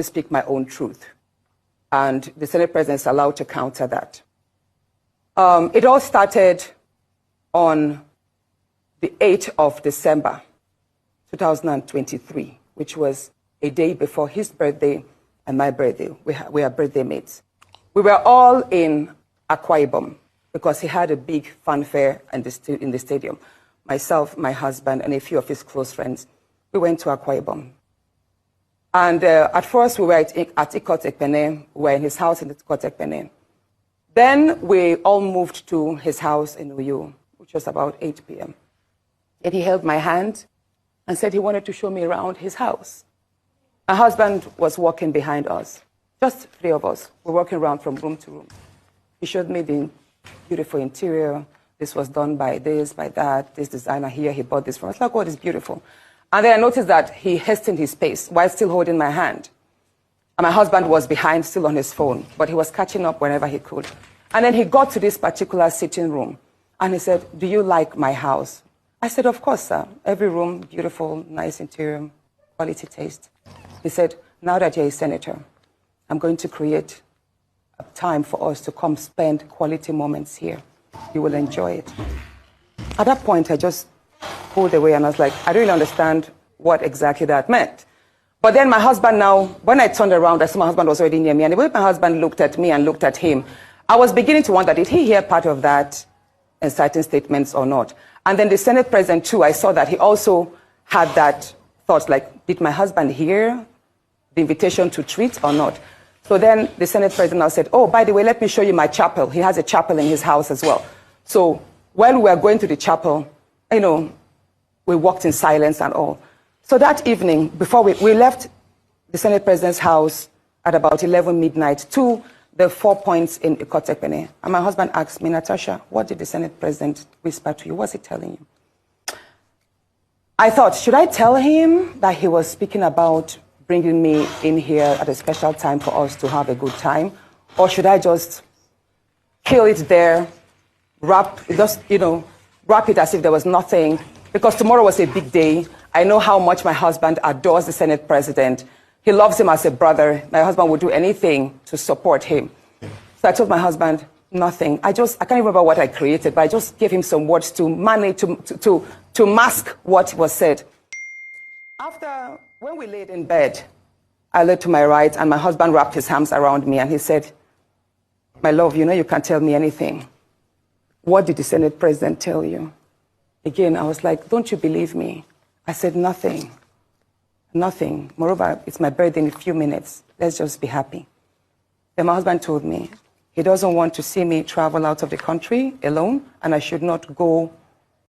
to speak my own truth. And the Senate President is allowed to counter that. It all started on the 8th of December, 2023, which was a day before his birthday and my birthday. We are birthday mates. We were all in Akwa Ibom because he had a big fanfare in the stadium. Myself, my husband, and a few of his close friends, we went to Akwa Ibom. And at first, we were at Ikot Ekpene. We were in his house in Ikot Ekpene. Then we all moved to his house in Uyo, which was about 8 p.m. And he held my hand and said he wanted to show me around his house. My husband was walking behind us, just 3 of us. We're walking around from room to room. He showed me the beautiful interior. This was done by this, by that, this designer here, he bought this from us. I was like, oh, it's beautiful. And then I noticed that he hastened his pace while still holding my hand. And my husband was behind, still on his phone, but he was catching up whenever he could. And then he got to this particular sitting room, and he said, do you like my house? I said, of course, sir. Every room, beautiful, nice interior, quality taste. He said, now that you're a senator, I'm going to create a time for us to come spend quality moments here. You will enjoy it. At that point, I just pulled away, and I was like, I don't really understand what exactly that meant. But then my husband now, when I turned around, I saw my husband was already near me, and the way my husband looked at me and looked at him, I was beginning to wonder, did he hear part of that inciting statements or not? And then the Senate President, too, I saw that he also had that thought, like, did my husband hear the invitation to treat or not? So then the Senate President now said, oh, by the way, let me show you my chapel. He has a chapel in his house as well. So when we were going to the chapel, you know, we walked in silence and all. So that evening, before we left the Senate President's house at about 11 midnight to the 4 points in Ikot Ekpene. And my husband asked me, Natasha, what did the Senate President whisper to you? What's he telling you? I thought, should I tell him that he was speaking about bringing me in here at a special time for us to have a good time? Or should I just kill it there, wrap it as if there was nothing? Because tomorrow was a big day. I know how much my husband adores the Senate President. He loves him as a brother. My husband would do anything to support him. So I told my husband, nothing. I can't remember what I created, but I just gave him some words to manage, to mask what was said. When we laid in bed, I lay to my right, and my husband wrapped his arms around me, and he said, my love, you know you can't tell me anything. What did the Senate President tell you? Again, I was like, don't you believe me? I said, nothing. Nothing. Moreover, it's my birthday in a few minutes. Let's just be happy. Then my husband told me he doesn't want to see me travel out of the country alone, and I should not go